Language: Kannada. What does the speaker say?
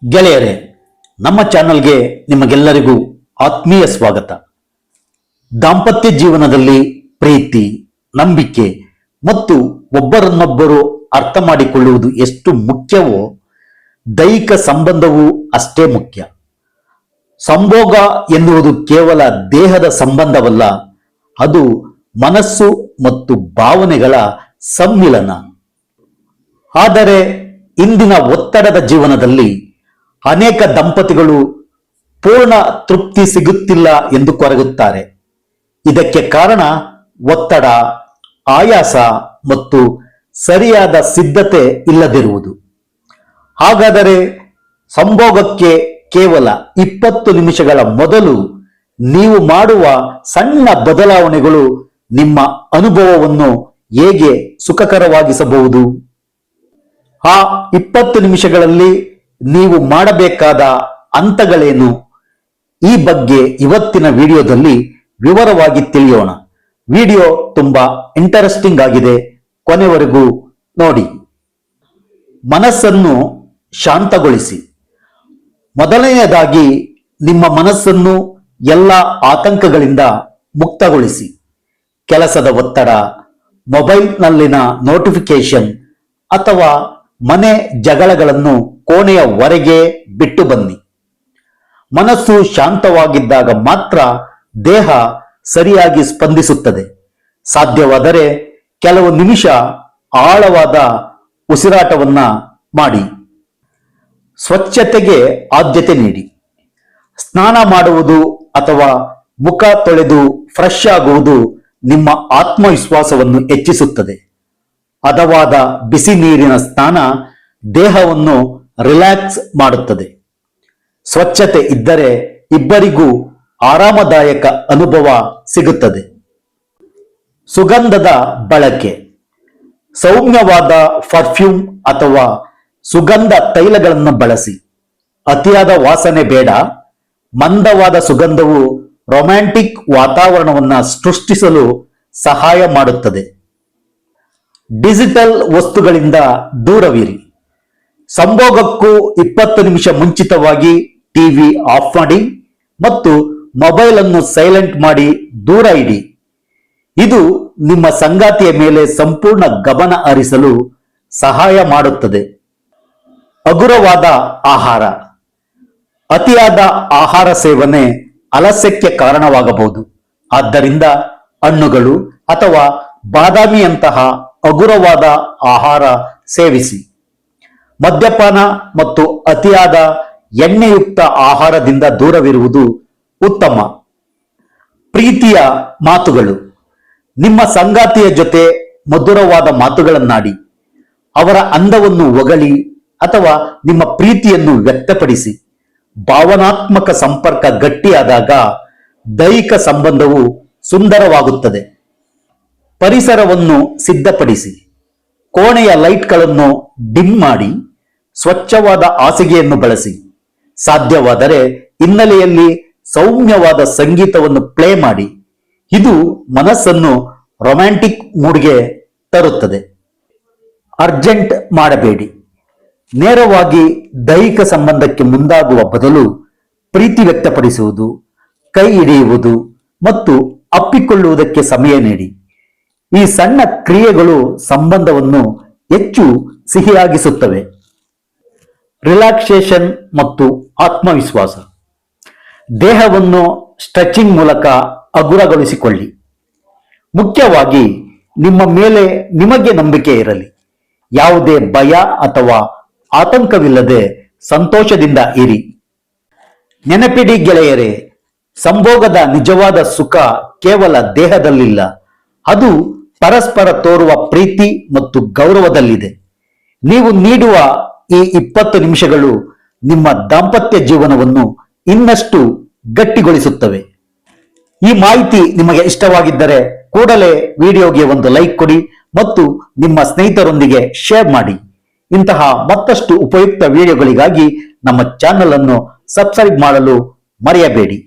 ಗೆಳೆಯರೇ, ನಮ್ಮ ಚಾನಲ್ಗೆ ನಿಮಗೆಲ್ಲರಿಗೂ ಆತ್ಮೀಯ ಸ್ವಾಗತ. ದಾಂಪತ್ಯ ಜೀವನದಲ್ಲಿ ಪ್ರೀತಿ, ನಂಬಿಕೆ ಮತ್ತು ಒಬ್ಬರನ್ನೊಬ್ಬರು ಅರ್ಥ ಮಾಡಿಕೊಳ್ಳುವುದು ಎಷ್ಟು ಮುಖ್ಯವೋ ದೈಹಿಕ ಸಂಬಂಧವೂ ಅಷ್ಟೇ ಮುಖ್ಯ. ಸಂಭೋಗ ಎನ್ನುವುದು ಕೇವಲ ದೇಹದ ಸಂಬಂಧವಲ್ಲ, ಅದು ಮನಸ್ಸು ಮತ್ತು ಭಾವನೆಗಳ ಸಮ್ಮಿಲನ. ಆದರೆ ಇಂದಿನ ಒತ್ತಡದ ಜೀವನದಲ್ಲಿ ಅನೇಕ ದಂಪತಿಗಳು ಪೂರ್ಣ ತೃಪ್ತಿ ಸಿಗುತ್ತಿಲ್ಲ ಎಂದು ಕೊರಗುತ್ತಾರೆ. ಇದಕ್ಕೆ ಕಾರಣ ಒತ್ತಡ, ಆಯಾಸ ಮತ್ತು ಸರಿಯಾದ ಸಿದ್ಧತೆ ಇಲ್ಲದಿರುವುದು. ಹಾಗಾದರೆ ಸಂಭೋಗಕ್ಕೆ ಕೇವಲ 20 ನಿಮಿಷಗಳ ಮೊದಲು ನೀವು ಮಾಡುವ ಸಣ್ಣ ಬದಲಾವಣೆಗಳು ನಿಮ್ಮ ಅನುಭವವನ್ನು ಹೇಗೆ ಸುಖಕರವಾಗಿಸಬಹುದು? ಆ 20 ನಿಮಿಷಗಳಲ್ಲಿ ನೀವು ಮಾಡಬೇಕಾದ ಹಂತಗಳೇನು? ಈ ಬಗ್ಗೆ ಇವತ್ತಿನ ವಿಡಿಯೋದಲ್ಲಿ ವಿವರವಾಗಿ ತಿಳಿಯೋಣ. ವಿಡಿಯೋ ತುಂಬಾ ಇಂಟರೆಸ್ಟಿಂಗ್ ಆಗಿದೆ, ಕೊನೆವರೆಗೂ ನೋಡಿ. ಮನಸ್ಸನ್ನು ಶಾಂತಗೊಳಿಸಿ. ಮೊದಲನೆಯದಾಗಿ ನಿಮ್ಮ ಮನಸ್ಸನ್ನು ಎಲ್ಲ ಆತಂಕಗಳಿಂದ ಮುಕ್ತಗೊಳಿಸಿ. ಕೆಲಸದ ಒತ್ತಡ, ಮೊಬೈಲ್ನಲ್ಲಿನ ನೋಟಿಫಿಕೇಶನ್ ಅಥವಾ ಮನೆ ಜಗಳಗಳನ್ನು ಕೋಣೆಯ ಹೊರಗೆ ಬಿಟ್ಟು ಬನ್ನಿ. ಮನಸ್ಸು ಶಾಂತವಾಗಿದ್ದಾಗ ಮಾತ್ರ ದೇಹ ಸರಿಯಾಗಿ ಸ್ಪಂದಿಸುತ್ತದೆ. ಸಾಧ್ಯವಾದರೆ ಕೆಲವು ನಿಮಿಷ ಆಳವಾದ ಉಸಿರಾಟವನ್ನ ಮಾಡಿ. ಸ್ವಚ್ಛತೆಗೆ ಆದ್ಯತೆ ನೀಡಿ. ಸ್ನಾನ ಮಾಡುವುದು ಅಥವಾ ಮುಖ ತೊಳೆದು ಫ್ರೆಶ್ ಆಗುವುದು ನಿಮ್ಮ ಆತ್ಮವಿಶ್ವಾಸವನ್ನು ಹೆಚ್ಚಿಸುತ್ತದೆ. ಹದವಾದ ಬಿಸಿ ನೀರಿನ ಸ್ನಾನ ದೇಹವನ್ನು ರಿಲ್ಯಾಕ್ಸ್ ಮಾಡುತ್ತದೆ. ಸ್ವಚ್ಛತೆ ಇದ್ದರೆ ಇಬ್ಬರಿಗೂ ಆರಾಮದಾಯಕ ಅನುಭವ ಸಿಗುತ್ತದೆ. ಸುಗಂಧದ ಬಳಕೆ. ಸೌಮ್ಯವಾದ ಪರ್ಫ್ಯೂಮ್ ಅಥವಾ ಸುಗಂಧ ತೈಲಗಳನ್ನು ಬಳಸಿ. ಅತಿಯಾದ ವಾಸನೆ ಬೇಡ. ಮಂದವಾದ ಸುಗಂಧವು ರೊಮ್ಯಾಂಟಿಕ್ ವಾತಾವರಣವನ್ನು ಸೃಷ್ಟಿಸಲು ಸಹಾಯ ಮಾಡುತ್ತದೆ. ಡಿಜಿಟಲ್ ವಸ್ತುಗಳಿಂದ ದೂರವಿರಿ. ಸಂಭೋಗಕ್ಕೂ 20 ನಿಮಿಷ ಮುಂಚಿತವಾಗಿ ಟಿವಿ ಆಫ್ ಮಾಡಿ ಮತ್ತು ಮೊಬೈಲ್ ಅನ್ನು ಸೈಲೆಂಟ್ ಮಾಡಿ ದೂರ ಇಡಿ. ಇದು ನಿಮ್ಮ ಸಂಗಾತಿಯ ಮೇಲೆ ಸಂಪೂರ್ಣ ಗಮನ ಹರಿಸಲು ಸಹಾಯ ಮಾಡುತ್ತದೆ. ಹಗುರವಾದ ಆಹಾರ. ಅತಿಯಾದ ಆಹಾರ ಸೇವನೆ ಆಲಸ್ಯಕ್ಕೆ ಕಾರಣವಾಗಬಹುದು. ಆದ್ದರಿಂದ ಹಣ್ಣುಗಳು ಅಥವಾ ಬಾದಾಮಿಯಂತಹ ಹಗುರವಾದ ಆಹಾರ ಸೇವಿಸಿ. ಮದ್ಯಪಾನ ಮತ್ತು ಅತಿಯಾದ ಎಣ್ಣೆಯುಕ್ತ ಆಹಾರದಿಂದ ದೂರವಿರುವುದು ಉತ್ತಮ. ಪ್ರೀತಿಯ ಮಾತುಗಳು. ನಿಮ್ಮ ಸಂಗಾತಿಯ ಜೊತೆ ಮಧುರವಾದ ಮಾತುಗಳನ್ನಾಡಿ. ಅವರ ಅಂದವನ್ನು ಹೊಗಳಿ ಅಥವಾ ನಿಮ್ಮ ಪ್ರೀತಿಯನ್ನು ವ್ಯಕ್ತಪಡಿಸಿ. ಭಾವನಾತ್ಮಕ ಸಂಪರ್ಕ ಗಟ್ಟಿಯಾದಾಗ ದೈಹಿಕ ಸಂಬಂಧವು ಸುಂದರವಾಗುತ್ತದೆ. ಪರಿಸರವನ್ನು ಸಿದ್ಧಪಡಿಸಿ. ಕೋಣೆಯ ಲೈಟ್ಗಳನ್ನು ಡಿಮ್ ಮಾಡಿ. ಸ್ವಚ್ಛವಾದ ಹಾಸಿಗೆಯನ್ನು ಬಳಸಿ. ಸಾಧ್ಯವಾದರೆ ಹಿನ್ನೆಲೆಯಲ್ಲಿ ಸೌಮ್ಯವಾದ ಸಂಗೀತವನ್ನು ಪ್ಲೇ ಮಾಡಿ. ಇದು ಮನಸ್ಸನ್ನು ರೊಮ್ಯಾಂಟಿಕ್ ಮೂಡ್ಗೆ ತರುತ್ತದೆ. ಅರ್ಜೆಂಟ್ ಮಾಡಬೇಡಿ. ನೇರವಾಗಿ ದೈಹಿಕ ಸಂಬಂಧಕ್ಕೆ ಮುಂದಾಗುವ ಬದಲು ಪ್ರೀತಿ ವ್ಯಕ್ತಪಡಿಸುವುದು, ಕೈ ಹಿಡಿಯುವುದು ಮತ್ತು ಅಪ್ಪಿಕೊಳ್ಳುವುದಕ್ಕೆ ಸಮಯ ನೀಡಿ. ಈ ಸಣ್ಣ ಕ್ರಿಯೆಗಳು ಸಂಬಂಧವನ್ನು ಹೆಚ್ಚು ಸಿಹಿಯಾಗಿಸುತ್ತವೆ. ರಿಲ್ಯಾಕ್ಸೇಷನ್ ಮತ್ತು ಆತ್ಮವಿಶ್ವಾಸ. ದೇಹವನ್ನು ಸ್ಟ್ರೆಚಿಂಗ್ ಮೂಲಕ ಹಗುರಗೊಳಿಸಿಕೊಳ್ಳಿ. ಮುಖ್ಯವಾಗಿ ನಿಮ್ಮ ಮೇಲೆ ನಿಮಗೆ ನಂಬಿಕೆ ಇರಲಿ. ಯಾವುದೇ ಭಯ ಅಥವಾ ಆತಂಕವಿಲ್ಲದೆ ಸಂತೋಷದಿಂದ ಇರಿ. ನೆನಪಿಡಿ ಗೆಳೆಯರೇ, ಸಂಭೋಗದ ನಿಜವಾದ ಸುಖ ಕೇವಲ ದೇಹದಲ್ಲಿಲ್ಲ, ಅದು ಪರಸ್ಪರ ತೋರುವ ಪ್ರೀತಿ ಮತ್ತು ಗೌರವದಲ್ಲಿದೆ. ನೀವು ನೀಡುವ ಈ 20 ನಿಮಿಷಗಳು ನಿಮ್ಮ ದಾಂಪತ್ಯ ಜೀವನವನ್ನು ಇನ್ನಷ್ಟು ಗಟ್ಟಿಗೊಳಿಸುತ್ತವೆ. ಈ ಮಾಹಿತಿ ನಿಮಗೆ ಇಷ್ಟವಾಗಿದ್ದರೆ ಕೂಡಲೇ ವಿಡಿಯೋಗೆ ಒಂದು ಲೈಕ್ ಕೊಡಿ ಮತ್ತು ನಿಮ್ಮ ಸ್ನೇಹಿತರೊಂದಿಗೆ ಶೇರ್ ಮಾಡಿ. ಇಂತಹ ಮತ್ತಷ್ಟು ಉಪಯುಕ್ತ ವಿಡಿಯೋಗಳಿಗಾಗಿ ನಮ್ಮ ಚಾನೆಲ್ ಅನ್ನು ಸಬ್ಸ್ಕ್ರೈಬ್ ಮಾಡಲು ಮರೆಯಬೇಡಿ.